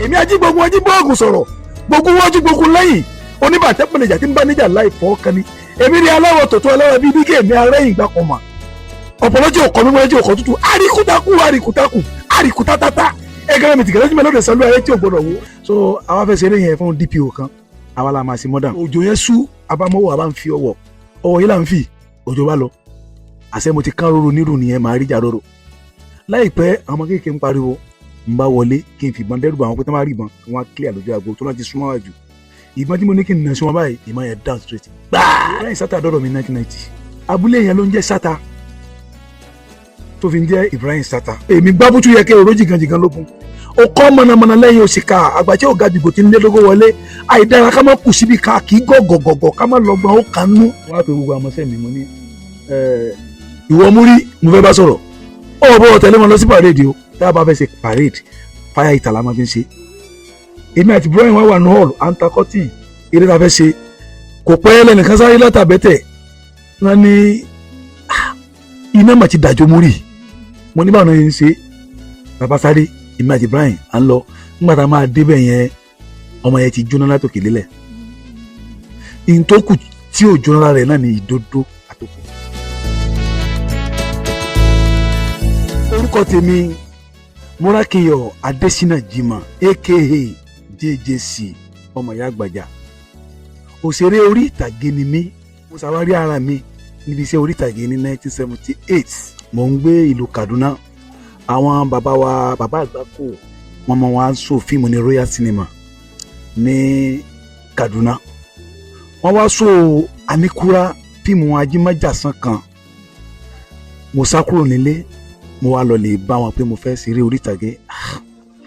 èmi ajígbógun ajígbóògùn sọ̀rọ̀ gbogbo wájú gbogbo lẹ́yìn oníbàtẹ́ pẹ̀lẹ́jà tí ń bá níjà láì fọ́ kan ni èmi rí aláwọ̀ tòótọ́ aláwọ̀ bíi dígé mi arẹ́yìn gbà kọ̀ mà ọ̀pọ̀lọpọ̀ ọkọ̀ mímọ́ ẹjẹ́ ọkọ̀ tútù àríkútakú ẹgbẹ́ mi tìkẹ́lẹ́ jùmọ̀ lọ́dẹ̀ sọ́lú ayé tí ò gbọ́dọ̀ wó. So àwa fẹ́ ṣeré yẹn fún DPO kan àwa la máa ṣe modern. Òjò yẹn sú abámọ́wọ́ àbá ń fi ọwọ́ yìí là ń fi òjò bá lọ àṣẹ mo ti kán roro nírú nìyẹn màá rí jà roro. Láìpẹ́ àwọn ọmọ kéèké ń pariwo ń bá wọlé kí n fìbọn dẹ́rù bá àwọn pé tó máa rí ìbọn kí wọ́n á clear lójú àgbo tó náà ti súnmọ́ wájú. Ìbọn tí mo ní kí n nà sí wọn báyìí ìmọ̀ yẹn down straight. gbáà lẹ́yìn sátà dọ́dọ̀ mi 1990 abúlé yẹn ló ń jẹ́ sátà tó fi ń jẹ́ Ibrahim Sata. Èmi gbábútú yẹ kí oró jìgànjìgàn lókun ó kọ́ mọ̀nàmọ́ná lẹ́yìn òsìkà àgbàjẹ́ ọ̀gá jùgò tí ń lé lógó wọlé àìdára ká má kù síbi ká kì í gọ̀gọ̀gọ̀gọ̀ ká má lọ́gbọ̀n ó kàn nú. wọ́n á pe gbogbo àmọ́sẹ́ mi mo ní ìwọ múrí mo fẹ́ bá sọ̀rọ̀ ó bọ̀ tẹ̀lé wọn lọ sí parade o tá a bá fẹ́ ṣe parade fire ìtàlá máa fi ń ṣe. èmi àti Ibrahim wà ní hall antakọ́tì eré ta fẹ́ ṣe kò pẹ́ lẹ́nìkan sáré látàbẹ́tẹ̀ wọ́n ní iná mà ti dàjọ́ múrí mo ní báwọn yẹn ń ṣe bàbá sáré èmi àti Ibrahim à ń lọ nígbà tá a máa débẹ̀ yẹn ọmọ yẹn ti jóná látòkè lélẹ̀ ìyẹn tó kù tí ò jóná lára rẹ̀ náà ní ìdodo àtòkù. orúkọ tèmi Mọ́rákẹ́yọ̀ Adésínà Jimoh aka JJC ọmọ ìyá àgbàjà òṣèré orí ìtàgé ni mí mo ṣàwárí ara mi níbi iṣẹ́ orí ìtàgé ní 1978 mo ń gbé ìlú Kaduna àwọn bàbá àgbákò wọn mọ wọn so fíìmù ní Royal Cinema ní Kaduna wọn wá so Aníkúrá fíìmù ajímọ́jàsán kan mo sá kúrò nílé mo wá lọ lè bá wọn pé mo fẹ́ ṣeré orí ìtàgé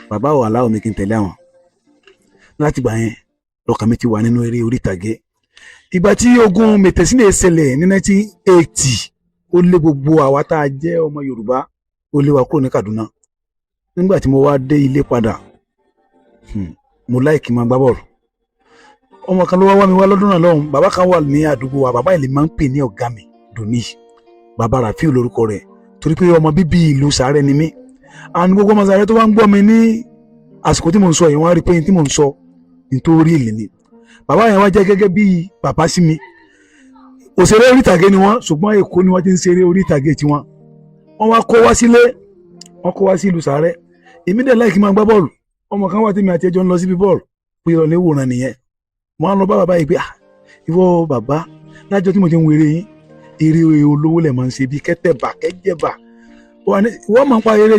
bàbá ò aláwọ̀ mi kí n tẹ̀lé àwọn láti gbà yẹn lọ́kàn mi ti wà nínú eré orí ìtàgé. Ìgbà tí ogun mètèsínà ṣẹlẹ̀ ní 1980 ó lé gbogbo àwa tá a jẹ́ ọmọ Yorùbá ó lé wa kúrò ní Kaduna. Nígbà tí mo wá dé ilé padà mo láìkí máa gbá bọ́ọ̀lù. Ọmọ kan ló wá mi wá lọ́dún náà lọ́hùn bàbá kan wà ní àdúgbò wa bàbá ìlú máa ń pè ní ọ̀gá mi Doni bàbá Rafiu lórúkọ rẹ̀ torí pé ọmọ bíbí ìlú Sàárẹ̀ ni mí. Àwọn gbogbo ọmọ Sàárẹ̀ tó wá ń gbọ́ mi ní àsìkò tí mò ń sọ yìí wọ́n á rí pé tí mò ń sọ nítorí ìlú ni. Bàbá yẹn wá jẹ́ gẹ́gẹ́ bí bàbá sí mi òṣèré orí ìtàgé ni wọ́n ṣùgbọ́n Èkó ni wọ́n ti ń ṣeré orí ìtàgé tiwọn wọ́n wá kó wá sílé wọ́n kó wá sí ìlú Sàárẹ̀ èmi dẹ̀ láìkí máa gbá bọ́ọ̀lù ọmọ kan wà tí mi àti ẹjọ́ ń lọ síbi bọ́ọ̀lù pé ìrọ̀lẹ́ wòran nìyẹn wọ́n á lọ bá bàbá yìí pé ìwọ bàbá lájọ́ tí mo ti ń wéré yín eré olówó lẹ̀ máa ń ṣe bí kẹ́tẹ̀bà kẹ́jẹ̀bà wọ́n máa ń pa eré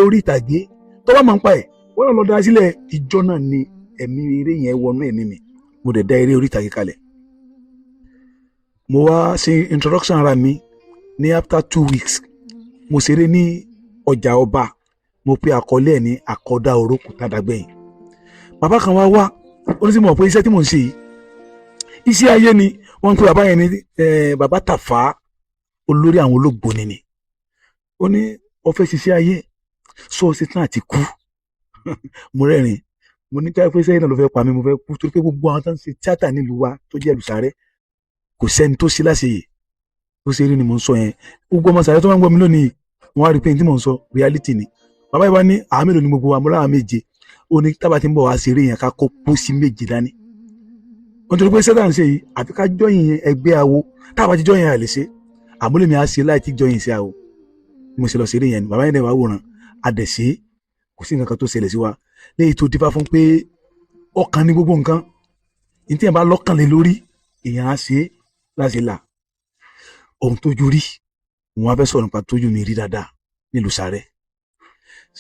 orí ìtàgé tó bá máa ń pa ẹ̀ wọ́n lọ dá sílẹ̀ ìjọ náà ni ẹ̀mí eré yẹn wọnú ẹ̀mí mi mo dẹ̀ dá eré orí ìtàgé kalẹ̀ mo wá ṣe introduction ara mi ní after 2 weeks mo ṣeré ní ọjà ọba mo pe àkọlé ẹ̀ ní àkọ́dá orókù tàdàgbẹ̀yìn bàbá kan wá ó ní sí mọ̀ pé iṣẹ́ tí mò ń ṣe yìí iṣẹ́ ayé ni wọ́n ń pe bàbá yẹn ní bàbá Tàfá olórí àwọn olóògbóni ni ó ní ó fẹ́ ṣiṣẹ́ ayé sọ ṣe tán àti kú mo rẹ́rìn mo ní káyọ̀ pé sẹ́yìn náà ló fẹ́ pa mí mo fẹ́ kú torí pé gbogbo àwọn tó ń ṣe tíátà nílùú wa tó jẹ́ ìlú Sàárẹ̀ kò sẹ́ni tó ṣe láṣeyè tó ṣe rí ni mò ń sọ yẹn gbogbo ọmọ Sàárẹ̀ tó máa ń gbọ́ mi lónìí wọ́n á rí pé ní tí mò ń sọ reality ni bàbá yìí wá ní àwọn mélòó ni gbogbo wa mo láwọn méje ó ní tábà tí ń bọ̀ wá ṣeré yẹn ká kó pósí méje dání wọ́n torí pé sẹ́tà ń ṣe yìí àfi ká jọyìn yẹn ẹgbẹ́ awo tábà tí jọyìn àlè ṣe àmúlẹ̀mí á ṣe láì tí jọyìn sí awo mo ṣe lọ ṣeré yẹn bàbá yẹn dẹ̀ wá wòran àdẹ̀ṣe kò sí nǹkan kan tó ṣẹlẹ̀ sí wa léyìí tó dífá fún pé ọkàn ní gbogbo nǹkan ní tí yẹn bá lọ́kàn lé lórí èèyàn á ṣe é láti là ohun tójú rí wọn á fẹ́ sọ̀rọ̀ nípa tójú mi rí dáadáa nílùú Sàárẹ̀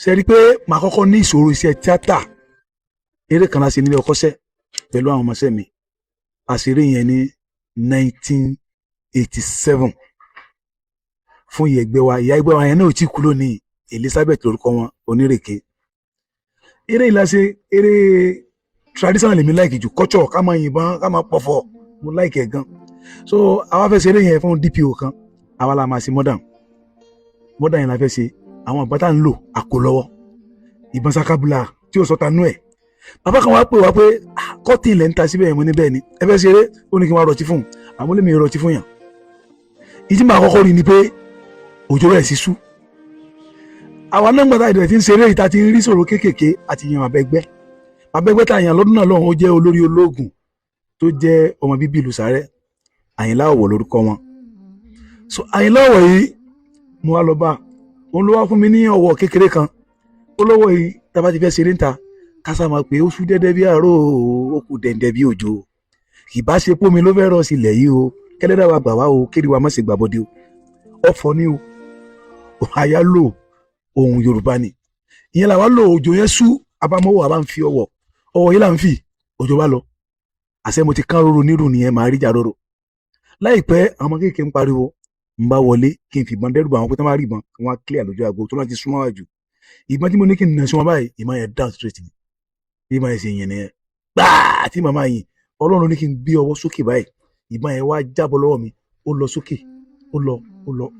ṣe rí i pé màá kọ́kọ́ ní ìṣòro iṣẹ́ tíátà eré kan láti nílé ọkọ́ṣẹ́ pẹ̀lú àwọn ọmọọṣẹ́ mi àṣeré yẹn ní 1987 fún ìyá ẹgbẹ́ wa yẹn náà ò tí kú lónìí Elizabeth lórúkọ wọn Onírèké eré ìlàṣẹ eré traditional lèmi láìkì jù culture ká máa yìnbọn ká máa pọ̀fọ̀ mo láìkì ẹ̀ gan so àwa fẹ́ ṣe eré yẹn fún DPO kan àwa la máa ṣe modern yẹn la fẹ́ ṣe àwọn ìbọn tá ń lò àkó lọ́wọ́ ìbọn sakabula tí ó sọta nú ẹ̀ bàbá kan wá pè wá pé kọ́tì ilẹ̀ ń ta síbẹ̀ yẹn mo ní bẹ́ẹ̀ ni ẹ fẹ́ ṣe eré ó ní kí n wá rọtí fún un àmọ́ lèmi rọtí fún yàn ìdí máa kọ́kọ́ rí ni pé òjò rẹ̀ sí sú àwa náà gbọ́dọ̀ ìdẹ̀rẹ̀ tí ń ṣeré ìta ti ń rí sọ̀rọ̀ kéékèèké àti yan àbẹ̀gbẹ́ abẹ́gbẹ́ta àyàn lọ́dún náà lọ́hùn ó jẹ́ olórí ológun tó jẹ́ ọmọ bíbí ìlú Sàrẹ́, Àyìnlá Ọ̀wọ̀ lórúkọ wọn. So Àyìnlá Ọ̀wọ̀ yìí mo wá lọ bá òun ló wá fún mi ní ọ̀wọ̀ kékeré kan, ó lọ́wọ́ yìí tá bá ti fẹ́ ṣeré níta kásá máa pé ó sú dẹ́dẹ́ bí àárò ó kù dẹ̀ndẹ̀ bí òjò, ìbá ṣe pómi ló fẹ́ rọ̀ sílẹ̀ yìí o, kẹ́lẹ́dà wa gbà wá o, kéde wa má ṣe gbàbọdé o, ọ̀fọ̀ ni o, àyálò ohun Yorùbá ni ìyẹn làwa lò. òjò yẹn sú abámọ́wọ́ àbá ń fi ọwọ́ yìí là ń fi òjò bá lọ, àṣẹ mo ti kán róró nírú nìyẹn, màá rí jà róró. Láìpẹ́ àwọn ọmọ kéèké ń pariwo, ń bá wọlé kí n fìbọn dẹ́rù bá àwọn pé tó má rí ìbọn kí wọ́n á clear lójú àgbo tó láti súnmọ́ wájú. ìbọn tí mo ní kí n nà sí wọn báyìí, ìmọ̀ yẹn down straight ni, ìmọ̀ yẹn ṣe yẹn nìyẹn gbáà tí màmá yìí Ọlọ́run ní kí n gbé ọwọ́ sókè báyìí, ìbọn yẹn wá jábọ́ lọ́wọ́ mi, ó lọ sókè, ó lọ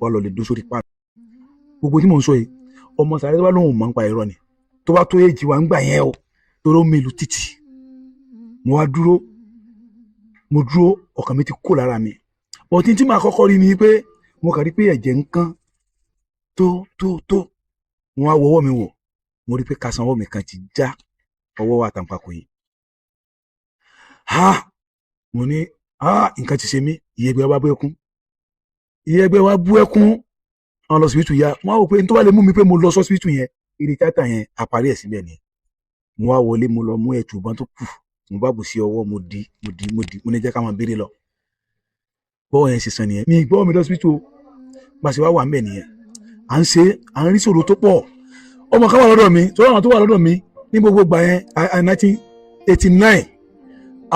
wà lọ lè dó sórí pan. Gbogbo tí mò ń sọ yìí ọmọ Sàrẹ́ tó bá lóun mọ̀ ń pa irọ́ ni, tó bá tó èjì wa ń gbà yẹn o, torí ó mélòó títì. Mo wá dúró ọkàn mi ti kó lára mi, ọtí tí màá kọ́kọ́ rí ni pé mo kàn rí pé ẹ̀jẹ̀ ń kán tó mo wá wọwọ́ mi wò, mo rí pé kásán ọwọ́ mi kan ti já ọwọ́ àtàǹpàkò yìí. Mo ní nǹkan ti ṣe mí, ìyẹ́gbẹ́ wa bú ẹkún, wọn lọ síbítù ya, wọn á wò pé n tó bá lè mú mi pé mo lọ sọ́sibítù yẹn, eré tíátà yẹn àparí ẹ̀ síbẹ̀ ni. Mo wá wọlé, mo lọ mú ẹ̀tù ìbọn tó kù, mo bá bù sí ọwọ́, mo di mo ní jẹ́ ká máa béèrè lọ. Bọ́ọ̀ yẹn ṣe sàn nìyẹn, mi gbọ́ mi lọ́sibítù bá ṣe wá wà ń bẹ̀ nìyẹn. à ń rí ṣòro tó pọ̀. Ọmọ kan wà lọ́dọ̀ mi, tó àwọn tó wà lọ́dọ̀ mi ní gbogbo gbà yẹn 1989,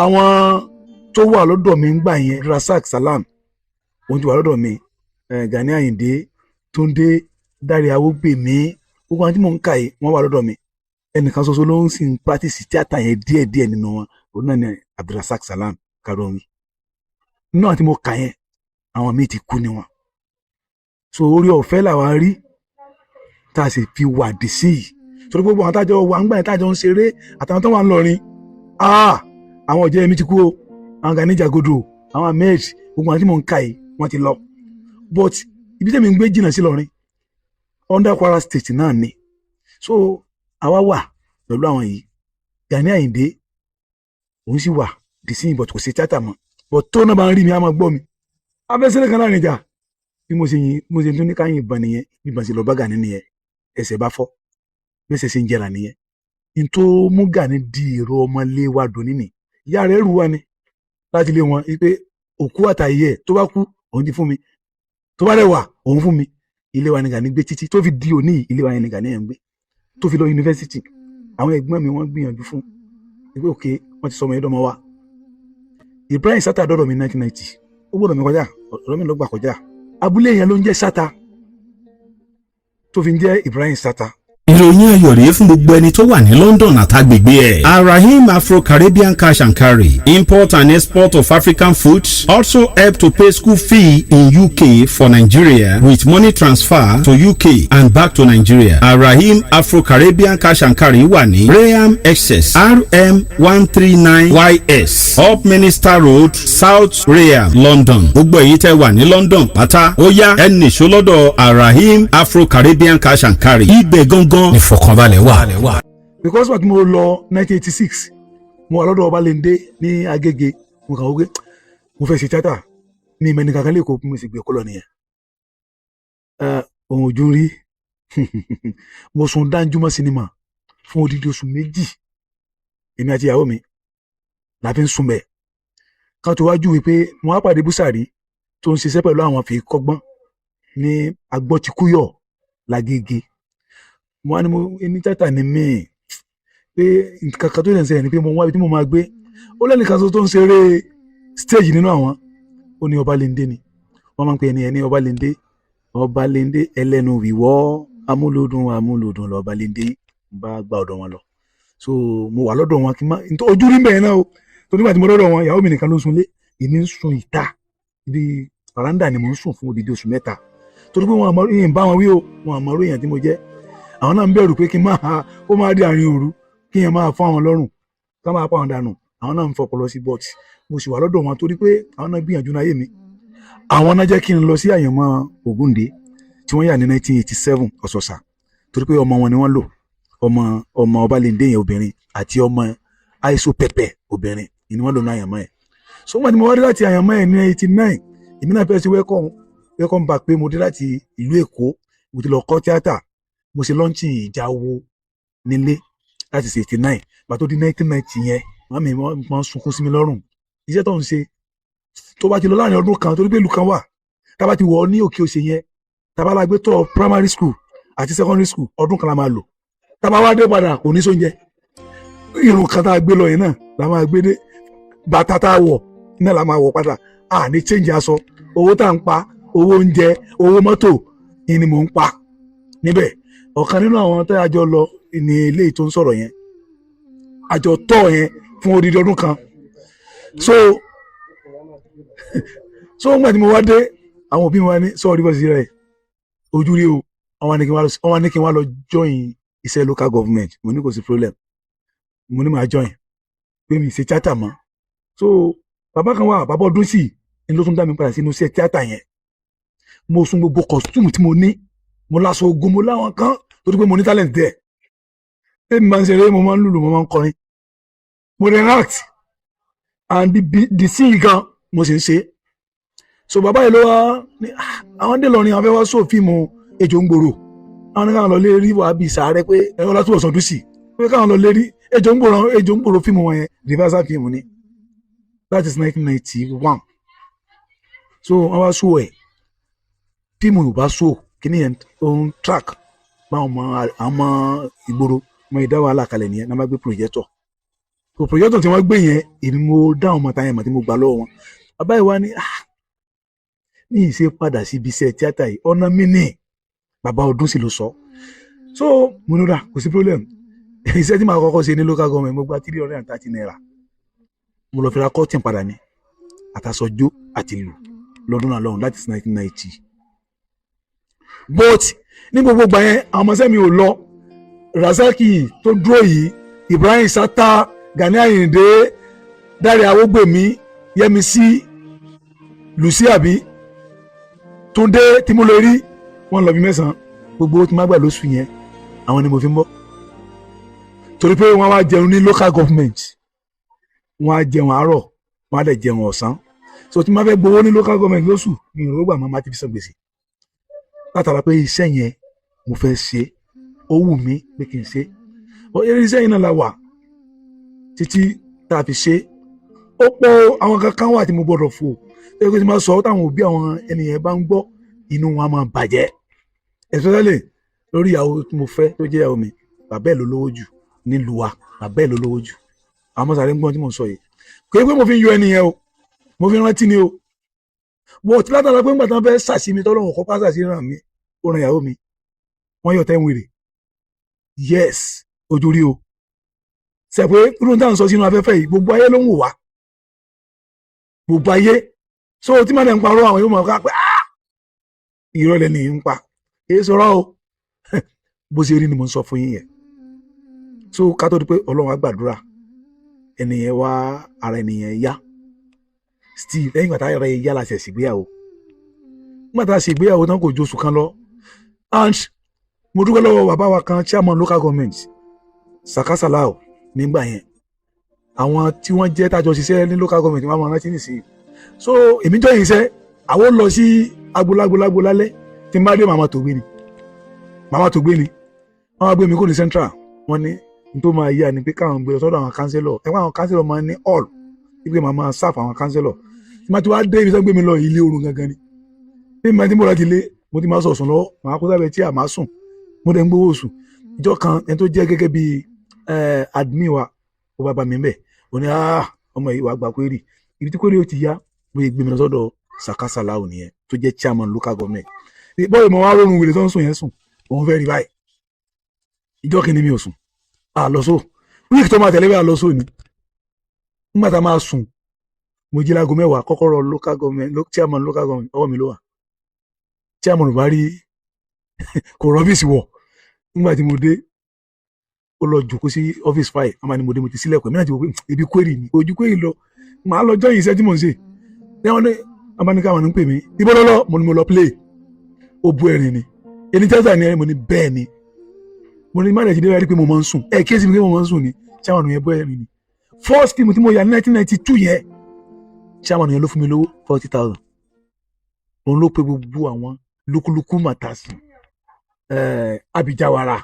àwọn tó wà lọ́dọ̀ mi ń gbà yẹn, Rasak Salam òun ti wà lọ́dọ̀ mi, Gani Ayinde, Túndé, Dáre Awógbèmí, gbogbo àwọn tí mò ń kà yìí wọ́n wà lọ́dọ̀ mi. Ẹnìkan ṣoṣo ló ń sì ń practice tíátà yẹn díẹ̀díẹ̀ nínú wọn, òun náà ni Abdulrasak Salam Karomi. Nínú àti mo kà yẹn àwọn míì ti kú ni wọn. So orí ọ̀fẹ́ làwa rí tá a sì fi wà dì sí yìí, torí gbogbo àwọn tájọ wà ń gbà yẹn tájọ ń ṣeré àtàwọn tó wà ń lọrin, àwọn ọ̀jẹ̀ mi ti kú o, àwọn Gani Jagodo, àwọn Ahmed, gbogbo àwọn tí mò ń kà yìí wọ́n ti lọ. But ibi tẹ́mi ń gbé jìnnà sí lọrin under Kwara State náà ni, so àwa wà pẹ̀lú àwọn yìí. Gani Ayinde òun sì wà dì sí yìí, but kò sí tíátà mọ́, but tó náà bá ń rí mi á máa gbọ́ mi. Abẹ́sẹ̀lẹ̀ kan láàrin ìjà bí mo ṣe tún ní káyìn ìbọn nìyẹn, bí ìbọn ṣe lọ bá Gani nìyẹn, ẹsẹ̀ bá fọ́ bí ẹsẹ̀ ṣe ń jẹrà nìyẹn. n tó mú Gani di èrò ọmọlé wa dùn nínú ìyá rẹ̀ rù wá ni láti lé wọn wípé òkú àtàyè ẹ̀ tó bá kú òun ti fún mi, tó bá rẹwà òun fún mi. Ilé wa ni Gani gbé títí tó fi di òní, ilé wa ni Gani yẹn gbé tó fi lọ yunifásitì. Àwọn ẹ̀gbọ́n mi wọ́n gbìyànjú fún wípé òkè wọ́n ti sọ ọmọ yẹn dọ́mọ wa. Ibrahim Sata dọ́dọ̀ mi 1990, ó gbọ́dọ̀ mi kọjá, ọ̀dọ̀ mi ló gbà kọjá. Abúlé yẹn ló ń jẹ́ Sata tó fi ń jẹ́ Ibrahim Sata. Ìròyìn ayọ̀ rèé fún gbogbo ẹni tó wà ní London àtàgbègbè ẹ̀. Arahim Afro-Caribbean Cash and Carry, import and export of African foods, also help to pay school fee in UK for Nigeria with money transfer to UK and back to Nigeria. Arahim Afro-Caribbean Cash and Carry wà ní Rayham Excess RM 139YS Up Minister Road, South Rayham, London. Gbogbo èyí tẹ́ wà ní London pátá, ó yá ẹ nìṣó lọ́dọ̀ Arahim Afro-Caribbean Cash and Carry. Ibẹ̀ gangan ìfọ̀kànbalẹ̀ wà. Because what mo lọ 1986 mo wà lọ́dọ̀ Ọbalẹ́ndé ní Agége, mo kàn wọ́n pé mo fẹ́ ṣe tíátà ní ìmẹ́ni kankan lẹ́kọ̀ọ́ bí mo sì gbé ọkọ lọ nìyẹn. Ohun ojú rí mo sùn Danjuma sinimá fún odidi oṣù méjì, èmi àti ìyàwó mi la fi ń sùn bẹ́ẹ̀. Kan tó wájú wípé mo wá pàdé Búsàrí tó ń ṣiṣẹ́ pẹ̀lú àwọn fi kọ́gbọ́n ní Agbọ́tikúyọ̀ Lágége. Mo wá ní mo ní tíátà ní mí pé nǹkan kan tó lè ń ṣe ẹni pé mo wá ibi tí mo máa gbé, ó lẹ́nìkan tó ń ṣeré stage nínú àwọn, ó ní Ọbalẹ́ndé ni wọ́n máa ń pè ẹni Ọbalẹ́ndé ẹlẹ́nu wíwọ́ amúlòdùn lọ́balẹ́ndé, bá gba ọ̀dọ̀ wọn lọ. So mo wà lọ́dọ̀ wọn kí n má ojú rí bẹ́ẹ̀ náà o, tó nígbà tí mo lọ́dọ̀ wọn ìyàwó mi nìkan ló sunlé, èmi ń sun ìta ibi faranda ni mo ń sùn fún odidi oṣù mẹ́ta, torí pé wọn àmọ́ ìyẹn bá wọn wí o, wọn àmọ́ èèyàn tí mo jẹ́. Àwọn náà ń bẹ̀rù pé kí n máa kó máa di àárín òru kí yẹn máa fọ́ àwọn lọ́rùn ká máa pa àwọn dànù. Àwọn náà ń fọpọlọ sí bọ́ọ̀tì, mo sì wà lọ́dọ̀ wọn torí pé àwọn náà gbìyànjú náà yé mi. Àwọn náà jẹ́ kí n lọ sí Àyànmọ́ Ògúndé tí wọ́n yà ní 1987 Ọ̀sọ̀sà, torí pé ọmọ wọn ni wọ́n lò, ọmọ Ọbalẹ́ndé yẹn obìnrin àti ọmọ àìsàn pẹ̀pẹ̀ obìnrin ni wọ́n lò ní àyànmọ́ ẹ̀. So wọ́n ti mo wá dé láti àyànmọ́ ẹ̀ ní 89 èmi náà fẹ́ ṣe welcome back pé mo dé láti ìlú Èkó mo ti lọ kọ́ tíátà mo ṣe lọ́ńchì ìjà owó nílé láti ṣe 89 pàtó di 1990 yẹn màmí máa ń sunkún sí mi lọ́rùn iṣẹ́ tó ń ṣe tó bá ti lọ láàrin ọdún kan torí pé ìlú kan wà tá bá ti wọ̀ ọ́ ní òkè òṣè yẹn tá bá la gbé tọ́ primary school àti secondary school ọdún kan la máa lò tá bá wá dé padà kò ní sóúnjẹ irun kan tá a gbé lọ yẹn náà la máa gbé dé bàtà tá a wọ̀ náà la máa wọ̀ padà a ní change aṣọ owó tá à ń pa owó oúnjẹ owó mọ́tò ni mò ń pa níbẹ̀ ọ̀kan nínú àwọn tó àjọ lọ ní ilé tó ń sọ̀rọ̀ yẹn àjọ tọ̀ yẹn fún odidi ọdún kan so ńgbà tí mo wá dé àwọn òbí mi wá ní sọ́ọ̀rí bọ́sì rẹ̀ ojú rí o wọ́n ní kí n wá lọ join iṣẹ́ local government mo ní kò sí problem mo ní máa join pé mi ṣe tíátà mọ́ so bàbá kan wà bàbá ọdún sì ni ló tún dá mi padà sínú iṣẹ́ tíátà yẹn mo sun gbogbo costume tí mo ní mo láṣọ ogun mo láwọn kan torí pé mo ní talent there tèmi máa ń ṣeré mo máa ń lùlù mo máa ń kọrin mo dey act and the scene gan mo sì ń ṣe so bàbá yìí ló wá ní àwọn dé lọrin àwọn fẹ́ wá sọ fíìmù Ejò ń gbòòrò àwọn ní káwọn lọ lé rí wàá bí sàárẹ̀ pé ẹ̀rọ látúbọ̀ sọdún sí pé káwọn lọ lé rí Ejò ń gbòòrò fíìmù wọn yẹn reversal fíìmù ni that is 1991 so wọ́n wá sọ ẹ̀ fíìmù Yorùbá sọ kíní yẹn on track báwọn ọmọ ìgboro ọmọ ìdá wàhálà kalẹ̀ nìyẹn náà má gbé projector so projector tí wọ́n gbé yẹn èmi mo dá àwọn ọmọ táyà mọ̀ tí mo gbà lọ́wọ́ wọn bàbá yìí wá ní ní ìṣe padà síbi iṣẹ́ tíátà yìí ọ̀nà mi ní bàbá ọdún sì ló sọ so mo ní ra kò sí problem iṣẹ́ tí màá kọ́kọ́ ṣe ní local government mo gba 330 naira mo lọ fi ra cotton padà ní àtàsọjó àti ìlú lọ́dún náà lọ́hùn that is 1990 but ní gbogbo gbà yẹn àwọn ọmọọṣẹ́ mi ò lọ Razaki tó dúró yìí Ibrahim Sata Gani Ayinde Dáre Awógbèmí Yẹmisí Lucy àbí Túndé Tìmúlórí wọn lọ bí 9 gbogbo tí má gbà lóṣù yẹn àwọn ni mo fi ń bọ̀ torí pé wọ́n wá jẹun ní local government wọ́n á jẹun àárọ̀ wọ́n á dẹ̀ jẹun ọ̀sán so tí má fẹ́ gbowó ní local government lóṣù mi ò rògbà máa ti fi san gbèsè látara pé iṣẹ́ yẹn mo fẹ́ ṣe ó wù mí pé kí n ṣe eré iṣẹ́ yìí náà la wà títí tá a fi ṣe ó pọ̀ àwọn kankan wà tí mo gbọ́dọ̀ fò ẹ kó tí máa sọ táwọn òbí àwọn ènìyàn bá ń gbọ́ inú wọn máa bàjẹ́ especially lórí ìyàwó tí mo fẹ́ tó jẹ́ ìyàwó mi bàbá ẹ̀ ló lówó jù nílùú wa bàbá ẹ̀ ló lówó jù àwọn ọmọ sàrẹ́ ń gbọ́n tí mo sọ yìí kò yẹ pé mo fi ń yọ ẹnìyẹn o mo fi rántí ni o mo ti látara pé ńgbà tí wọ́n fẹ́ sàṣì mi tọ́lọ́run kọ́ pásà sí ràn mí ó ran ìyàwó mi wọ́n yọ̀ tẹ́ ń wèrè yes ojú rí o ṣe pé irun táwọn sọ sínú afẹ́fẹ́ yìí gbogbo ayé ló ń wò wá gbogbo ayé so tí màá dẹ̀ ń parọ́ àwọn yóò mọ̀ ká pé ìrọ̀lẹ́ ni ń pa èyí sọ̀rọ̀ o bó ṣe rí ni mo ń sọ fún yín yẹn so ká tó di pé Ọlọ́run á gbàdúrà ẹnìyẹn wá ara ẹnìyẹn yá still lẹ́yìn ìgbà tá a rẹ̀ yá la ṣe ṣègbéyàwó nígbà tá a ṣègbéyàwó tán kò ju oṣù kan lọ and mo dúpẹ́ lọ́wọ́ bàbá wa kan chairman local government Saka Salau nígbà yẹn àwọn tí wọ́n jẹ́ tájọ ṣiṣẹ́ ní local government wọn máa rántí nìsín so èmi jọ yìí iṣẹ́ àwọn lọ sí agbolágbolágbo lálẹ́ tí n bá dé màmá tó gbé ni wọ́n wá gbé mi kó ní central wọ́n ní n tó máa yá ni pé káwọn gbé lọ sọ́dọ̀ àwọn councillor ẹ̀wọ̀n àwọn councillor máa ń ní hall wípé màá máa sáfù àwọn councillor tí wọ́n ti wá dé ibi tó gbé mi lọ ilé oorun gangan ni bí mi máa ti múra ti lé mo ti máa sọ̀sùn lọ́wọ́ màá kó sábẹ́ tí a máa sùn mo dẹ̀ ń gbowó oṣù ìjọ kan ẹni tó jẹ́ gẹ́gẹ́ bí admin wa ó bá bá mi bẹ̀ ó ní ọmọ yìí wàá gba query ibi tí query ó ti yá mo yẹ gbé mi lọ sọ́dọ̀ Saka Salau nìyẹn tó jẹ́ chairman local government bọ́ọ̀lù mo wá rọrùn wèrè tó ń sùn yẹn sùn òun fẹ́ rí báyìí ìjọ kìíní mi ò sùn àlọ́sọ wíìkì tó máa tẹ̀lé bẹ́ẹ̀ àlọ́sọ ni nígbà tá a máa sùn mo jí láago 10 kọ́kọ́rọ́ local government chairman local government ọwọ́ mi ló wà chairman ò bá rí kò rọ́bìsì wọ̀ nígbà tí mo dé ó lọ jòkó sí ọ́fíìsì fáì àmà ni mo dé mo ti sílẹ̀kùn èmi náà ti wò pé ibi query ni ojú query lọ màá lọ jọ́yìn iṣẹ́ tí mò ń ṣe lẹ́wọ̀n ní abáníkà wọn ń pè mí ibo lọ́lọ́ mo ní mo lọ play ó bu ẹ̀rìn ni ẹni tẹ́sà ni mo ní bẹ́ẹ̀ ni mo ní má dẹ̀ ti dé rí pé mo máa ń sùn kíyèsí mi pé mo máa ń sùn ni chairman yẹn bú ẹ̀rìn ni first film tí mo yà ní 1992 yẹn chairman yẹn ló fún mi lówó 40,000 òun ló pe gbogbo àwọn lukuluku matasi abijawara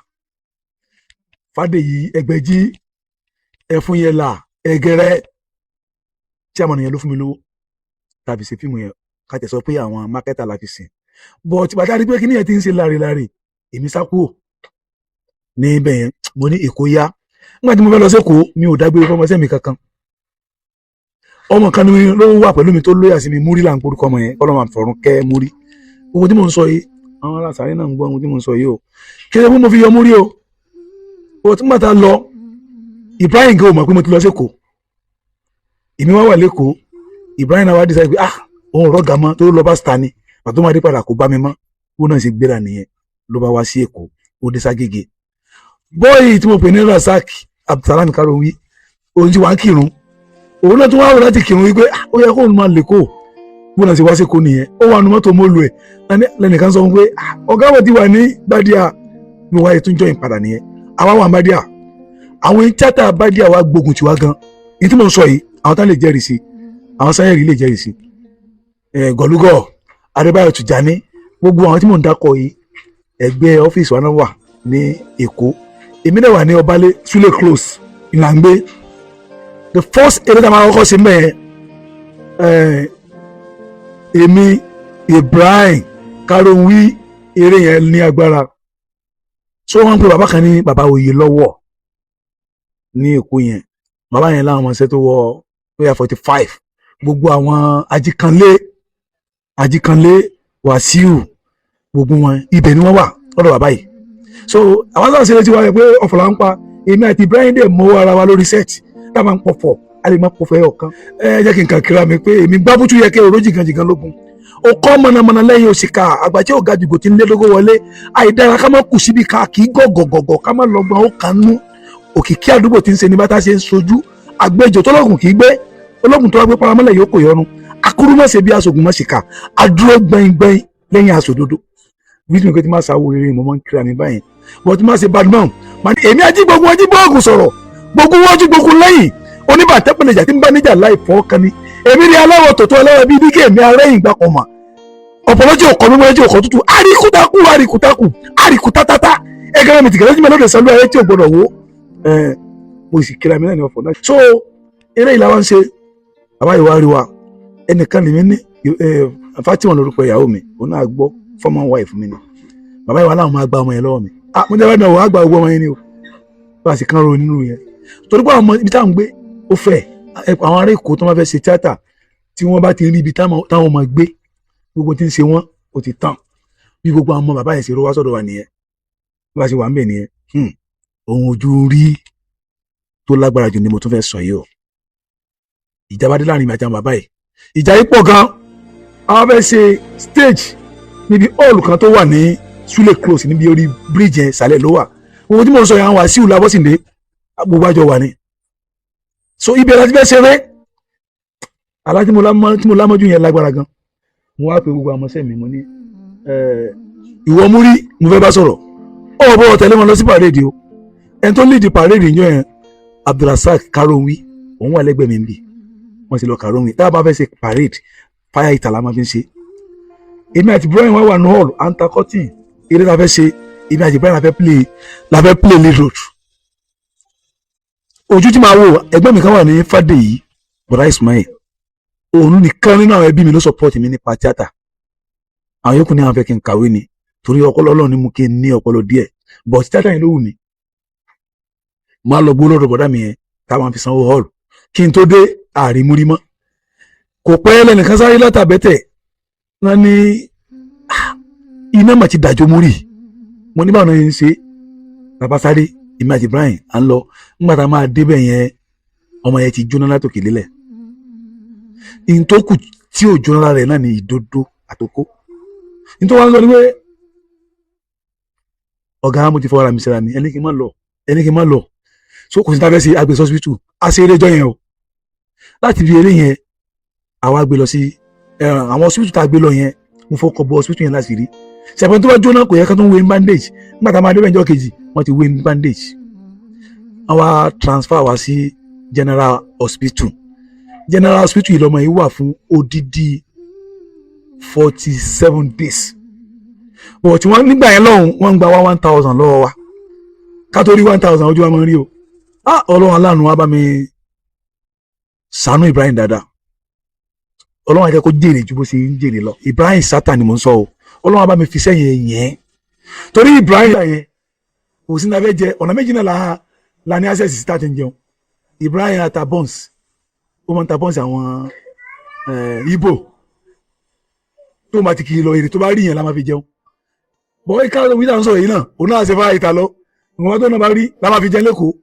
Fádèyí Ẹgbẹ̀jí Ẹfúnyẹlà Ẹgẹrẹ chairman yẹn ló fún mi lówó tàbí ṣe fíìmù yẹn ká tẹ̀ sọ pé àwọn mákẹ́tà la fi sìn but bàtà rí pé kí nìyẹn ti ń ṣe láre èmi sá kúrò níbẹ̀ yẹn mo ní Èkó yá nígbà tí mo fẹ́ lọ sẹ́kọ̀ọ́ mi ò dágbére fọmọṣẹ́ mi kankan ọmọ kan ní ló wà pẹ̀lú mi tó lóyà sí mi Múrí là ń porúkọ ọmọ yẹn kọ́lọ́ máa fọ̀rùn kẹ́ Múrí owó tí mò ń sọ yìí àwọn aláṣàárẹ̀ náà ń gbọ́ ohun tí mò ń sọ yìí o kí ló mo fi yọ Múrí o owó tí màtá lọ Ibrahim gé o mọ̀ pé mo ti lọ sẹ́kọ̀ọ́ èmi wá wà lẹ́kọ̀ọ́ Ibrahim náà wá dé sáyé pé òun rọ́gà mọ́ tó lọ bá star ni pàtó máa dé padà kó bá mi mọ́ ó náà ṣe gbéra nìyẹn ló bá wá sí Èkó ó dé Ságége bọ́ọ̀yì tí mo pè ní Rasak Abdulsalam Karowi òun ti wá ń kírun òun náà tún wá wò láti kírun wípé ó yẹ kóun máa lè kó bó náà ṣe wá sí Èkó nìyẹn ó wà nù mọ́tò mọ́lù ẹ̀ lẹ́nìkan sọ pé ọ̀gá wọn ti wà ní Bàdíà ló wáyé tún jọyìn padà nìyẹn àwa wà Bàdíà àwọn tíátà Bàdíà wa gbógun tiwa gan ní tí mo ń sọ yìí àwọn tá lè jẹ́rìí sí àwọn sáyẹ̀rì lè jẹ́rìí sí Gọ̀lúgọ̀ Adébáyọ̀ Tìjání gbogbo àwọn tí mò ń dákọ̀ yìí ẹgbẹ́ ọ́fíìsì wa náà wà ní Èkó èmi náà wà ní Ọbalé Sule Close ìlàngbé the first eré tá a máa kọ́kọ́ ṣe mẹ́ẹ̀ èmi Ibrahim Karowi eré yẹn ní agbára so wọ́n ń pe bàbá kan ní bàbá Oyè lọ́wọ́ ní Èkó yẹn bàbá yẹn láwọn ọmọ ṣẹ́ tó wọ bóyá 45 gbogbo àwọn Ajíkanlé Wàsíù gbogbo wọn ibẹ̀ ni wọ́n wà lọ́dọ̀ bàbá yìí so àwọn sáà ṣeré tí wọ́n rẹ̀ pé ọ̀fọ̀lá ń pa èmi àti Ibrahim dẹ̀ mọ́wọ́ ara wa lórí set tá a máa ń pọ̀fọ̀ a lè máa pọ̀fọ̀ ẹ̀ ọ̀kan jẹ́ kí n kàn kíra mi pé èmi gbábútú yẹ kí òró jìgànjìgàn lógun ó kọ́ mọ̀nàmọ́ná lẹ́yìn òṣìkà àgbà tí ò ga jùgò tí ń lé lógó wọlé àìdára ká má kù síbi ká kì í gọ̀gọ̀gọ̀gọ̀ ká má lọ́gbọ́n ó kàn nú òkìkí àdúgbò tí ń ṣe ní bàtà ṣe ń sojú àgbẹjọ tọ́lọ́gùn kì í gbé ológun tó wá gbé paramọ́lẹ̀ yóò kò yọnu akúrú má ṣe bí aṣògùn má ṣe kà adúró gbẹ̀ngbẹ̀ng lẹ́yìn aṣòdodo bí mi kò ti máa ṣàwò eré mo máa ń kíra mi báyìí wọ́n ti máa ṣe badman máa ní èmi ají gbogbo ọjí gbọ́ọ̀gùn sọ̀rọ̀ gbogbo wọ́jú gbogbo lẹ́yìn oníbàtẹ́pẹ̀lẹ̀jà tí ń bá níjà láì fọ́ kan ni èmi ni aláwọ̀ tòótọ́ aláwọ̀ bíi dígé èmi arẹ́yìn gbà kan mà ọ̀pọ̀lọ́jì ọkọ̀ mímọ́ ẹjẹ́ ọkọ̀ tútù àríkútákù ẹgẹrẹ mi tìkẹ́lẹ́ jìmọ̀ lóde sẹ́lú ayé tí ò gbọdọ̀ wó mo sì kíra mi náà ní ọ̀fọ̀ náà so eré ìlà wa ń ṣe bàbá ìwà rí wa ẹnìkan lèmi ní Fatima lórúkọ ìyàwó mi òun náà gbọ́ former wife mi ni bàbá ìwà láwọn máa gba ọmọ yẹn lọ́wọ́ mi mo jẹ́ bá náà wọ́n á gba ọgbọ́n ọmọ yẹn ni o bá a sì kán ro nínú yẹn torí pé àwọn ọmọ ibi táwọn gbé ó fẹ́ àwọn ará Èkó tó máa fẹ́ ṣe tíátà tí wọ́n bá ti rí ibi táwọn ọmọ gbé gbogbo tí ń ṣe wọ́n ó ti tán bí gbogbo àwọn ọmọ bàbá yẹn ṣe ró wá sọ́dọ̀ wa nìyẹn bá a ṣe wà ń bẹ̀ nìyẹn ohun ojú rí tó lágbára jù ni mo tún fẹ́ sọ yìí o ìjà bá dé láàrin mi àti àwọn bàbá yìí ìjà yìí pọ̀ gan àwọn fẹ́ ṣe stage níbi hall kan tó wà ní Sule Close níbi orí bridge yẹn sàlẹ̀ ló wà gbogbo tí mo sọ yẹn àwọn Wàsíù Lábọ́sìndé gbogbo àjọ wà ní so ibi ẹ̀rọ ti fẹ́ ṣeré alá tí mo lámọ́jú yẹn lágbára gan mo wá pe gbogbo àmọ́sẹ́ mi mo ní ìwọ Múrí mo fẹ́ bá sọ̀rọ̀ ọ̀rọ̀ bọ̀ tẹ̀lé wọn lọ sí parade o ẹni tó lead parade yẹn Abdulrasak Karowi òun wà lẹ́gbẹ̀ẹ́ mi ń bì wọ́n ti lọ Karowi tá a bá fẹ́ ṣe parade fire ìtàlá máa fi ń ṣe èmi àti Ibrahim wà ní hall antakọ́tì eré la fẹ́ ṣe èmi àti Ibrahim la fẹ́ play lead road ojú tí máa wò ẹgbẹ́ mi kan wà ní Fádèyí bọ̀dá Ismail òun nìkan nínú àwọn ẹbí mi ló support mi nípa tíátà àwọn yòókù ní àwọn fẹ́ kí n kàwé ni torí ọpọlọ Ọlọ́run ni mú kí n ní ọpọlọ díẹ̀ but tíátà yẹn ló wù mí máa lọ gbó lọ́dọ̀ bọ̀dá mi yẹn táwọn fi sanwó hall kí n tó dé ààrí Múrí mọ́ kò pẹ́ lẹ́nìkan sáré látàbẹ́tẹ̀ wọ́n ní iná mà ti dàjọ́ Múrí mo ní báwọn yẹn ń ṣe bàbá sáré èmi àti Ibrahim à ń lọ nígbà tá a máa débẹ̀ yẹn ọmọ yẹn ti jóná látòkè lélẹ̀ ìntòkù tí ò jóná lára rẹ̀ náà ní ìdodo àtòkó nítorí wọn lọ ní pé ọ̀gá mo ti fọwọ́ra mi síra mi ẹni kí n má lọ so kò sí tábẹ́ sí agbèsè hospital a ṣe eré ẹjọ́ yẹn o láti fi eré yẹn àwa gbé lọ sí àwọn hospital tá a gbé lọ yẹn mo fọkọ̀ bọ hospital yẹn láti rí ṣàpẹ́ni tó bá jóná kò yẹ ká tó ń wé ní bandage nígbà tá a máa débẹ̀ ìjọ kejì wọ́n ti wé ní bandage wọ́n wá transfer wá sí General Hospital yìí lọ́mọ yìí wà fún odidi 47 days but wọ́n nígbà yẹn lọ́hùn wọ́n ń gba 1,000 lọ́wọ́ wa ká tó rí 1,000 ojú wa máa ń rí o ọlọ́run aláàánú wa bá mi ṣàánú Ibrahim dáadáa ọlọ́run á jẹ́ kó jèrè ju bó ṣe ń jèrè lọ Ibrahim Sata ni mò ń sọ o ọlọ́run á bá mi fi sẹ́yìn yẹn torí Ibrahim yẹn kò sí náà fẹ́ jẹ ọ̀nà méjì náà la ní access sí tàbí jẹun Ibrahim ata buns ó máa ń ta buns àwọn Igbo tó máa ti kiri lọ èrè tó bá rí yẹn la máa fi jẹun bọ́ọ̀ ìka wíńdà ń sọ̀rọ̀ yìí náà òun náà ṣe fara ìta lọ ìwọ̀n tó náà bá rí la máa fi jẹun lẹ́kọ̀ọ́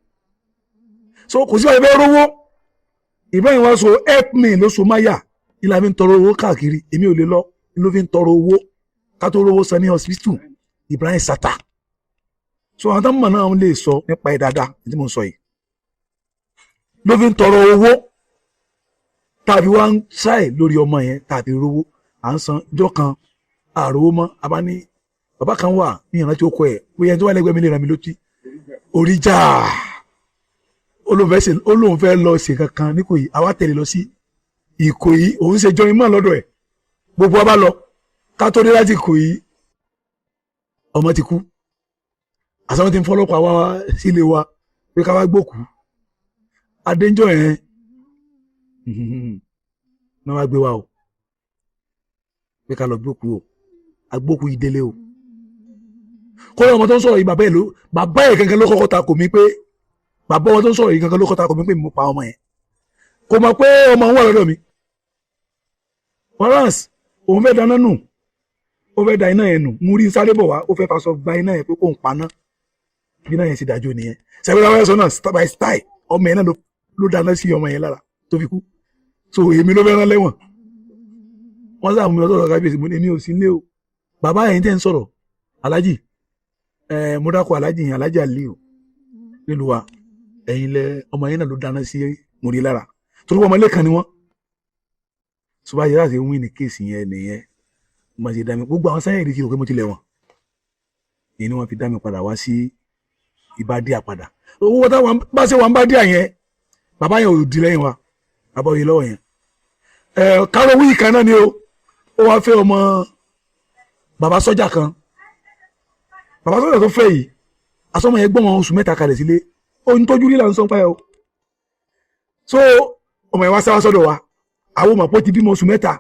so kò sí wàá fẹ́ rówó Ibrahim wa so help me ló so máyà ilà fi ń tọrọ owó káàkiri èmi ò lè lọ ló fi ń tọrọ owó ká tó rówó san ní hospital Ibrahim Sata so àwọn tó ń mọ̀ náà lè sọ nípa ẹ̀ dáadáa tí mo sọ yìí ló fi ń tọrọ owó tàbí wá ń ṣáì lórí ọmọ yẹn tàbí rówó à ń san ìjọ kan àròwó mọ́ abá ní bàbá kan wà ní ìrántí ó kọ ẹ̀ bóyá ẹni tó wà lẹ́gbẹ̀ẹ́ mi lè ràn mí lójú oríjà olóhùn fẹ́ lọ ṣe kankan ní Ìkòyí àwa tẹ̀lé lọ sí Ìkòyí òun ṣe jọyìn mọ́ lọ́dọ̀ ẹ̀ gbogbo wa bá lọ ká tó dé láti Ìkòyí ọmọ ti kú àsáwọn ti ń fọlọ́pàá wá sílé wa pé ká wá gbókù adéńjọ yẹn náà wá gbé wa o pé ká lọ gbókù o agbókù ìdélé o kọ́lá ọmọ tó ń sọ̀rọ̀ yìí bàbá ẹ̀ gangan ló kọ́kọ́ ta kò mí pé bàbá ọmọ tó ń sọ̀rọ̀ yìí gangan ló kọ́kọ́ ta kò mí pé mo pa ọmọ yẹn kò mọ̀ pé ọmọ òun wà lọ́dọ̀ mi warrants òun fẹ́ dáná nù ó fẹ́ da iná yẹn nù mú rí sáré bọ̀ wá ó fẹ́ faṣọ gba iná yẹn pé kò ń paná bí iná yẹn ti dájú nìyẹn sẹ́gbẹ́rẹ́ wáyé sọ náà style by style ọmọ yẹn náà ló dáná sí ọmọ yẹn lára tó fi kú so èmi ló fẹ́ rán lẹ́wọ̀n wọ́n sáà mú mi lọ́sọ̀rọ̀ kábíyèsí mo ní èmi ò sí nílé o bàbá yẹn tẹ́ ń sọ̀rọ̀ alájì mo dákọ̀ alájì yẹn alájì Aliu nílùú wa ẹ̀yin lẹ ọmọ yẹn náà ló dáná sí mo rí lára torí ọmọ ilé kan ni wọ́n so báyìí láti wí ní kéèsì yẹn nìyẹn mo ṣe dá mi gbogbo àwọn sáyẹ̀rì ti rò pé mo ti lẹ̀ wọ̀n èyí ni wọ́n fi dá mi padà wá sí Ìbàdíà padà owó táwọn bá ṣe wà ń Ìbàdíà yẹn bàbá yẹn ò di lẹ́yìn wa bàbá òye lọ́wọ́ yẹn káró wíì kan náà ni ó wá fẹ́ ọmọ bàbá sọ́jà kan bàbá sọ́jà tó fẹ́ yìí asọ́mọ yẹn gbọ́n wọn oṣù mẹ́ta kalẹ̀ sílé ohun tójú líla ń sọ pa ẹ o so ọmọ yẹn wá sáwá sọ́dọ̀ wa àwọn ọmọ pọ́ ti bímọ oṣù mẹ́ta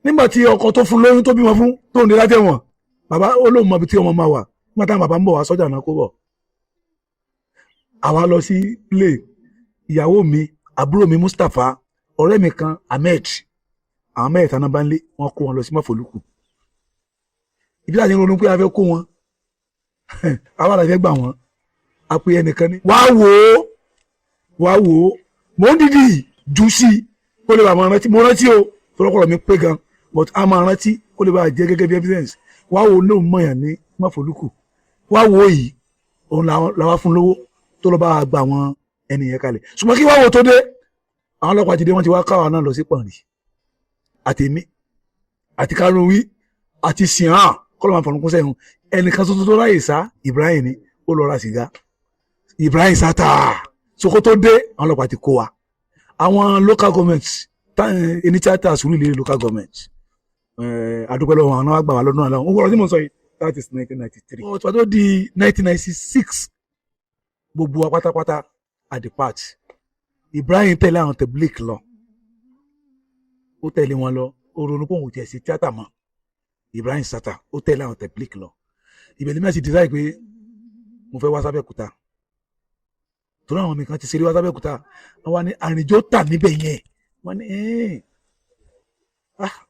nígbà tí ọkọ tó fún lóyún tó bímọ fún tó ń dé látẹ̀wọ̀n bàbá olóhùn mọ̀ bí tí ọmọ máa wà nígbà táwọn bàbá ń bọ̀ wá sọ́jà náà kó bọ̀ àwa lọ sí ilé ìyàwó mi àbúrò mi Mustapha ọ̀rẹ́ mi kan Ahmed àwọn mẹ́ẹ̀ta náà bá ń lé wọn kó wọn lọ sí Máfolúkù ibi láti ronú pé a fẹ́ kó wọn àwa la fẹ́ gbà wọn a pe ẹnìkan ní wàá wò ó mò ń dìdì jù sí i kó lè bá máa rántí mo rántí o tọ́lọ́kọ̀rọ̀ mi pé gan but a máa rántí kó lè bá jẹ́ gẹ́gẹ́ bí evidence wàá wò ó lóun mọ̀yàn ní Máfolúkù wàá wò ó yìí òun làwa fún lówó tó lọ bá gba àwọn ẹnìyẹn kalẹ̀ ṣùgbọ́n kí wàá wò tó dé àwọn ọlọ́pàá ti dé wọ́n ti wá káwa náà lọ sí Pọ̀nrí àtèmi àti Karùn-ún àti Sihan kọ́lọ́ máa fọ̀rùn kún sẹ́yìn ẹnìkan tuntun tó ráyè sá Ibrahim ni ó lọ ra sìgá Ibrahim Sata soko tó dé àwọn ọlọ́pàá ti kó wa àwọn local government ẹni tíátà Surulere local government àdúpẹ́ lọ́wọ́ àwọn àgbà wà lọ́dún àláwọn ó wọ́n tí mo sọ yìí that is 1993 ọ̀tún tó di 1996 gbogbo wa pátápátá at the part Ibrahim tẹ̀lé àwọn tẹ̀blík lọ ó tẹ̀lé wọn lọ ó ronú pé òun tiẹ̀ sí tíátà mọ́ Ibrahim Sata ó tẹ̀lé àwọn tẹ̀blík lọ ìbẹ̀lẹ̀ mẹ́sì decide pé mo fẹ́ wá sábẹ́kúta torí àwọn mi kan ti ṣeré wá sábẹ́kúta wọ́n wá ní àrìnjó tà níbẹ̀ yẹn wọ́n ní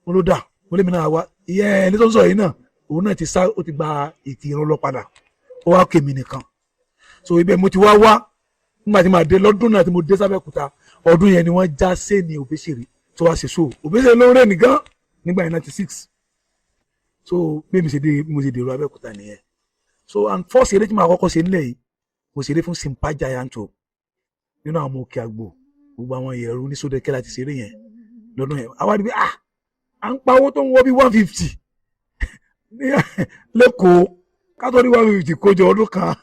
mo ló dà mo lé mi náà wá ìyẹn ẹni tó ń sọ yìí náà òun náà ti sá ó ti gba ètì irun lọ padà ó wá kémi nìkan so ibẹ̀ mo ti wá nígbà tí màá dé lọ́dún náà tí mo dé sábẹ́kúta ọdún yẹn ni wọ́n já séènì Òbésèré tó wá ṣe so Òbésèré ló ń rẹ̀ nìkan nígbà yẹn 96 so bí mo ṣe dèrò Abẹ́òkúta nìyẹn so and first eré tí màá kọ́kọ́ ṣe nílẹ̀ yìí mo ṣeré fún Simpa Gianto nínú àwọn ọmọ Òkè Àgbò gbogbo àwọn ìyẹ̀rù ní Sódẹ́kẹ́ láti ṣeré yẹn lọ́dún yẹn àwa rí pé à ń pa owó tó ń wọ́ bí 150 lẹ́kọ̀ọ́ ká tó rí 150 kójọ ọdún kan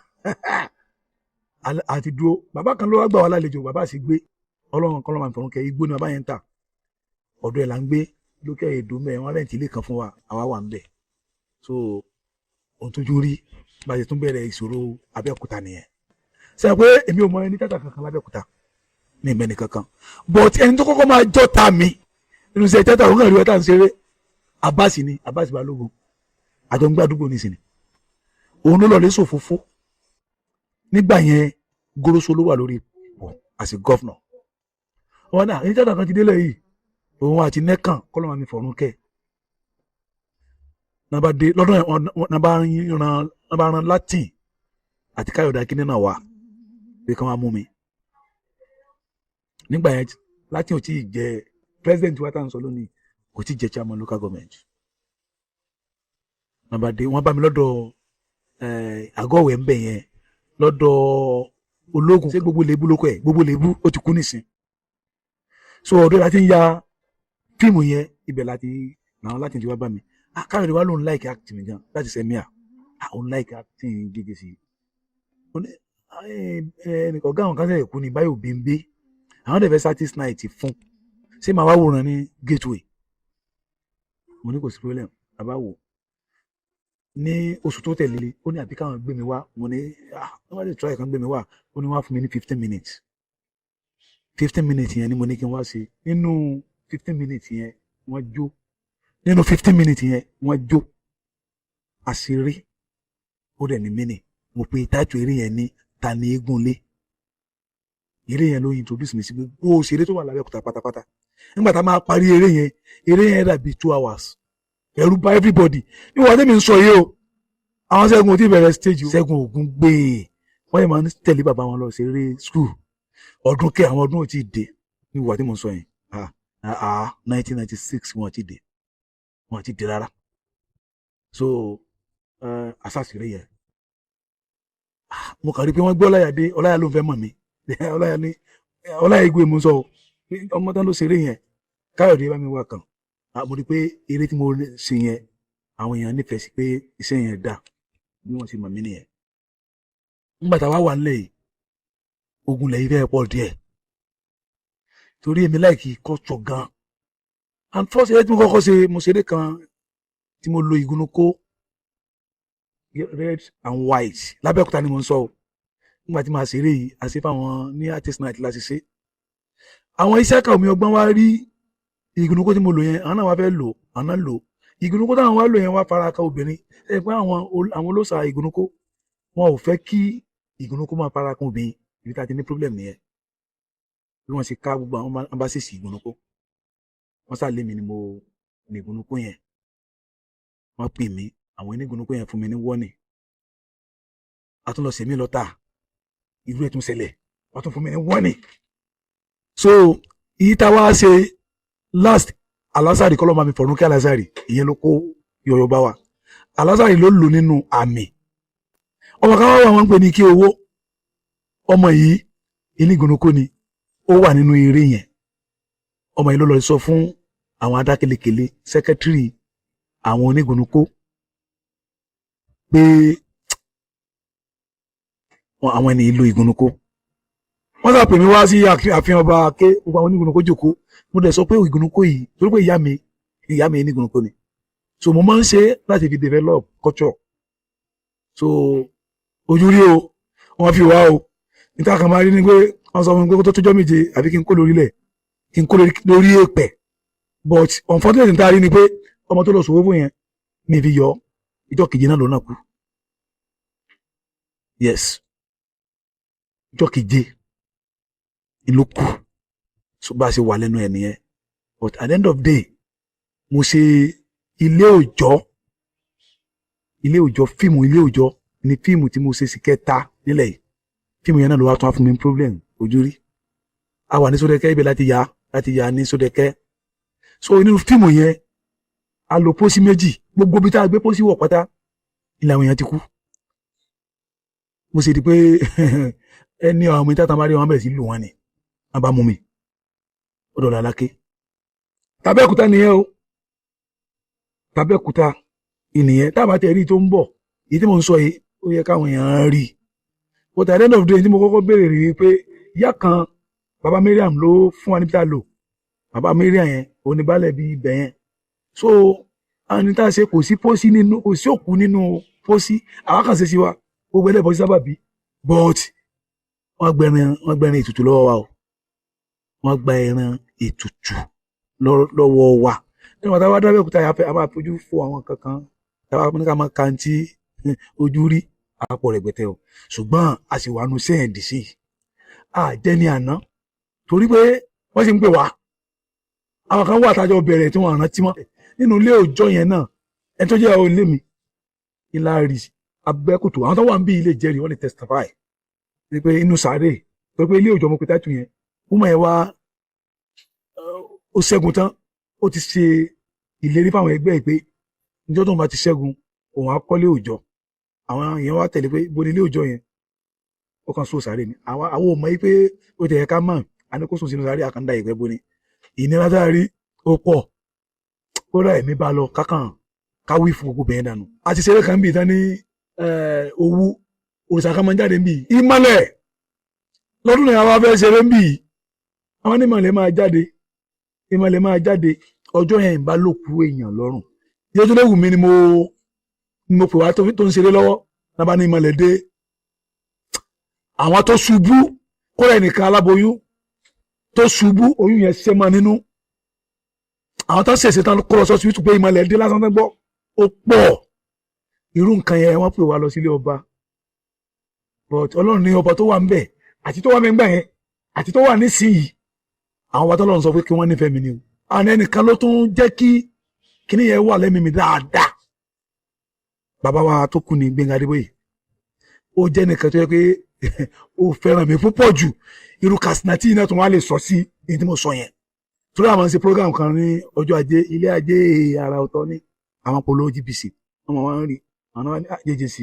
àti dúró bàbá kan ló wá gbà wá lálejò bàbá sì gbé ọlọ́run kan ló máa ń fọ̀rùn kẹ́ igbó ni bàbá yẹn ń tà ọ̀dọ̀ ẹ̀ là ń gbé lókè èdò mẹ́rin wọn rẹ̀ǹtì ilé kan fún wa àwa wà ń bẹ̀ so ohun tójú rí bá a ṣe tún bẹ̀rẹ̀ ìṣòro Abẹ́òkúta nìyẹn ṣe pé èmi ò mọ ẹni tẹ́tà kankan lábẹ́òkúta ní ìmẹ́ni kankan but ẹni tó kọ́kọ́ máa jọ́ ta mi nínú iṣẹ́ tẹ́tà òun náà rí ọ̀tá ń ṣeré Abasi ni Abasi Balógun àjọ ń gbàdúgbò nísìnyí òun ló lọ lé sòfófó nígbà yẹn Goroso ló wà lórí ipò as a governor wọn náà ẹni tẹ́tà kan ti délẹ̀ yìí òun àti nẹ́kàn kọ́lọ́mà mi fọ̀rún kẹ́ nàbà dé lọ́dún yẹn nàbà ran Latin àti Káyọ̀dé Akíndé náà wà pé kí wọ́n mú mi nígbà yẹn Latin ò tí ì jẹ president wa tá à ń sọ lónìí kò tí ì jẹ chairman local government nàbà dé wọ́n bá mi lọ́dọ̀ àgọ́wẹ̀ ń bẹ̀ yẹn lọ́dọ̀ ológun ṣé gbogbo lèbú lóko ẹ̀ gbogbo lèbú ó ti kú nísìn so ọ̀dọ̀ láti ń ya fíìmù yẹn ibẹ̀ láti làwọn láti ti wá bá mi Káyọ̀dé wa lòun like acting mi gan láti sẹ́mi òun like acting gègé sí i ọ̀gá àwọn kan sẹ̀ kú ní Báyọ̀ Bímbé àwọn dẹ̀ fẹ́ satis night fún ṣé màá wá wòran ní gateway mo ní kò sí problem àbá wò ní oṣù tó tẹ̀lé ó ní àbí káwọn gbé mi wá mo ní wọ́n lè try kan gbé mi wá ó ní wọ́n á fún mi ní 15 minutes 15 minutes yẹn ni mo ní kí n wá ṣe nínú 15 minutes yẹn wọ́n jó nínú 15 minutes yẹn wọ́n jó àṣírí ó dẹ̀ ní mínì mo pe táìtù eré yẹn ní ta ni eégún lé eré yẹn ló introduce mi sí gbogbo òṣèré tó wà l'Abẹ́òkúta pátápátá nígbà tá a máa parí eré yẹn dàbí 2 hours ẹ̀rù bà everybody ní wọ́n tẹ́mi ń sọ yìí o àwọn Ṣẹ́gun ò tí bẹ̀rẹ̀ stage Ṣẹ́gun Ògún gbé wọ́n yẹn máa ń tẹ̀lé bàbá wọn lọ ṣeré school ọdún kẹ́ àwọn ọdún ò tí ì dé ní wọ́n tí mo sọ yẹn 1996 wọn ti dé rárá so asásìrè yẹn mo kàn rí pé wọ́n gbé Ọláyà dé Ọláyà ló ń fẹ́ mọ̀ mí Ọláyà igbó mo sọ ọmọ tán ló ṣeré yẹn Káyọ̀dé bá mi wá kàn mo rí pé eré tí mo ṣe yẹn àwọn èèyàn nífẹ̀ẹ́ sí pé iṣẹ́ yẹn dà bí wọ́n ṣe mọ̀ mí nìyẹn nígbà tá a wá wà nílẹ̀ yìí ogun lẹ́yìn fẹ́ pọ̀ díẹ̀ torí èmi láìkí culture gan and first eré tí mo kọ́kọ́ ṣe mo ṣeré kan tí mo lo ìgúnnukó red and white l'Abẹ́òkúta ni mo ń sọ nígbà tí màá ṣeré yìí àṣẹ fáwọn ní artist night láti ṣe àwọn iṣẹ́ kan omi ọgbọ́n wá rí ìgúnnukó tí mo lò yẹn àwọn náà wá fẹ́ lò àwọn náà lò ìgúnnukó táwọn wá lò yẹn wá fara ka obìnrin ẹ pé àwọn olóṣà ìgúnnukó wọn ò fẹ́ kí ìgúnnukó máa fara kan obìnrin ibi tá a ti ní problem nìyẹn bí wọ́n ṣe ká gbogbo àwọn ambassadors ìgúnnukó wọ́n sàlẹ̀ mi ni mo ní ìgúnnukó yẹn wọ́n pè mí àwọn onígúnnukó yẹn fún mi ní warning àtúnlọ̀sẹ̀ mi lọ́tà irú ẹ̀ tún ṣẹlẹ̀ wọ́n tún fún mi ní warning so èyí tá a wá ṣe last Alásàrì kọ́lọ́mà mi fọ̀rún kí Alásàrì ìyẹn ló kó yọ̀yọ̀ bá wa Alásàrì ló lò nínú àmì ọmọ kan wá wọn ń pè ní kí owó ọmọ yìí onígúnnukó ni ó wà nínú eré yẹn ọmọ yìí ló lọ sọ fún àwọn adákelekele sẹkẹtírì àwọn onígúnnukó pé àwọn ènìyàn lo ìgúnnukó wọ́n sá pè mí wá sí àfihàn ọba ké gbogbo àwọn onígúnnukó jókòó mo dẹ̀ sọ pé ìgúnnukó yìí torí pé ìyá mi onígúnnukó ni so mo máa ń ṣe láti fi develop culture so ojú rí o wọ́n fi wá o níta kan máa rí ni pé wọ́n sọ fún mi pé kó tó tójọ́ méje àbí kí n kó lórílẹ̀ kí n kó lórí èèpẹ̀ but unfortunately níta rí ni pé ọmọ tó lọ sòwò fún yẹn mi fi yọ ìjọ keje náà ló náà kú yes ìjọ keje ìlú kù so bá a ṣe wà lẹ́nu ẹ̀ nìyẹn but at the end of the day mo ṣe ilé òòjọ́ fíìmù ilé òòjọ́ ni fíìmù tí mo ṣe sí kẹta nílẹ̀ yìí fíìmù yẹn náà ló wá tún wá fún mi problem ojú rí a wà ní Sódẹ́kẹ́ ibẹ̀ láti yà ní Sódẹ́kẹ́ so nínú fíìmù yẹn a lo pósí méjì gbogbo bí tá a gbé pósí wọ̀ pátá ilẹ̀ àwọn èèyàn ti kú mo ṣe di pé ẹni àwọn ọmọ ìtàtà máa rí wọn bẹ̀rẹ̀ sí lù wọn ni wọn bá mú mi ó dọ̀là Aláké tàbẹ́òkúta nìyẹn o tàbẹ́òkúta ìnìyẹn tábà tẹ̀ rí tó ń bọ̀ èyí tí mo ń sọ yìí ó yẹ káwọn èèyàn rí but at the end of the day tí mo kọ́kọ́ béèrè rí pé ìyá kan baba Mariam ló fún wa níbi tá a lò baba Mariam yẹn oníbàálẹ̀ bíi ibẹ̀ yẹn so àwọn tá a ṣe kò sí pósí nínú kò sí òkú nínú pósí àwọn kan ṣe sí wa gbogbo ẹlẹ́bọ̀ sí sábàbí but wọ́n gbẹ̀rẹ̀ ètùtù lọ́wọ́ wa o wọ́n gba ẹran ètùtù lọ́wọ́ wa nínú àtàwọn adábẹ́ òkúta yà fẹ́ a máa fojú fo àwọn kankan táwa ní ká máa kàntí ojú rí àpọ̀ rẹ̀gbẹ̀tẹ̀ o ṣùgbọ́n a sì wà nù sẹ́yìn dì sí àjẹ́ ní àná torí pé wọ́n sì ń pè wá àwọn kan wà tájọ bẹ̀rẹ̀ tí wọ́n rántí mọ́ nínú ilé òòjọ́ yẹn náà ẹni tó jẹ́ ilé mi ìlà rí abẹ́kùtù àwọn tó wà ń bí ilé jẹ́rìí wọ́n lè testify pé inú sáré torí pé ilé òòjọ́ mo pe táìtù yẹn wọ́n mọ̀ ẹ́ wá ó ṣẹ́gun tán ó ti ṣe ìlérí fáwọn ẹgbẹ́ ẹ̀ pé níjọ́ tó ń bá ti ṣẹ́gun òun á kọ́lé òòjọ́ àwọn èèyàn wá tẹ̀lé pé ibo ni ilé òòjọ́ yẹn ó kàn sóò sáré ni àwọn ò mọ̀ pé ó tẹ̀ ká mọ̀ àní kó sùn sínú sáré àkàndá ìgbẹ́ bó ni ìnira tá a rí ó pọ̀ ó rà ẹ̀mí bá lọ kákàn káwí fún gbogbo bẹ̀yẹn dànù a ti ṣeré kan bí ìtàn ní owó òrìṣà kan máa ń jáde ń bì ìmọ̀lẹ̀ lọ́dún náà àwọn afẹ́ ṣeré ń bì àwọn onímọ̀lẹ̀ máa jáde ọjọ́ yẹn ìbá ló kú èèyàn lọ́rùn ìyẹn tó léwu mi ni mo pè wá tó ń ṣeré lọ́wọ́ náà ní ìmọ̀lẹ̀ dé àwọn tó ṣubú kóra ẹnìkan aláboyún tó ṣubú oyún yẹn ṣẹ́ mọ́ nínú àwọn tó ṣèṣe tán kó lọ sọ síbítù pé ìmọ̀lẹ̀ dé lásán tó gbọ́ ó pọ̀ irú nǹkan yẹn wọ́n pè wá lọ sílé ọba but ọlọ́run ní ọba tó wà ń bẹ̀ àti tó wà mẹ́ngbà yẹn àti tó wà nísìnyí àwọn ọba tọ́lọ́run sọ pé kí wọ́n nífẹ̀ẹ́ mi ni o àwọn ẹnìkan ló tún jẹ́ kí kíní yẹn wà lẹ́mìí mi dáadáa bàbá wa tó kú ní Gbẹ́ngà Adébóyè ó jẹ́ nìkan tó yẹ pé ó fẹ́ràn mi púpọ̀ jù irú Kasinati iná tó wá lè sọ sí ní tí mo sọ yẹn torí àwọn ṣe program kan ní ọjọ́ ajé ilé ajé ara ọ̀tọ̀ ní àwọn polówó GBC wọ́n máa ń rí àwọn JJC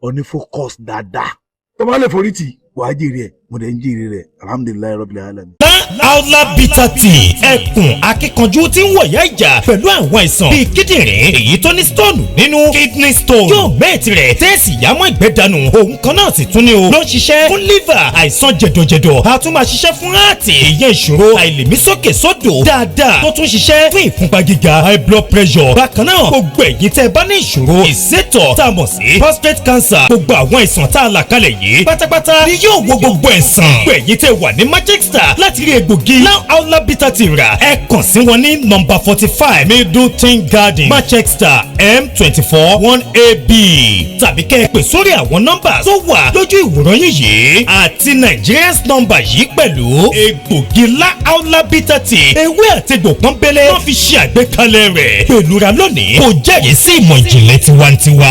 ọ̀ní focus dáadáa tó bá lè forí tì wàá jèrè ẹ̀ mo dẹ̀ ń jèrè rẹ̀ alhamdulilayi rabbil alamin. Aula bitter tea ẹkùn akíkanjú tí ń wọ̀yá ìjà pẹ̀lú àwọn àìsàn bíi kíndìnrín èyí tó ní stone nínú kidney stone yóò mẹ́ẹ̀tì rẹ̀ tẹ́ẹ̀sì yámọ́ ìgbẹ́ dànù òun kan náà sì tún ní o ló ń ṣiṣẹ́ fún liver àìsàn jẹ̀dọ̀jẹ̀dọ̀ a tún máa ṣiṣẹ́ fún heart ìyẹn ìṣòro àìlèmí sókè sódò dáadáa tó tún ṣiṣẹ́ fún ìfúnpá gíga high blood pressure bákan náà gbogbo ẹ̀yin tẹ́ bá ní ìṣòro ìsétọ̀ tá a mọ̀ sí prostate cancer gbogbo àwọn àìsàn tá a là kalẹ̀ yìí pátápátá ni yóò wo gbogbo ẹ̀sán gbogbo ẹ̀yin tẹ́ wà ní Manchester láti rí egbògi Aula bitter tea rà ẹ kàn sí wọn ní nọ́mbà 45 Middleton Garden Manchester M24 1AB tàbí kẹ́ ẹ pè sórí àwọn nọ́mbà tó wà lójú ìwòran yìí àti Nigerians nọ́mbà yìí pẹ̀lú egbògi Aula bitter tea ewé àtegbò pọ́nbélé wọ́n fi ṣe àgbékalẹ̀ rẹ̀ pẹ̀lú ra lónìí kò jẹ́rìí sí ìmọ̀ ìjìnlẹ̀ tiwantiwa.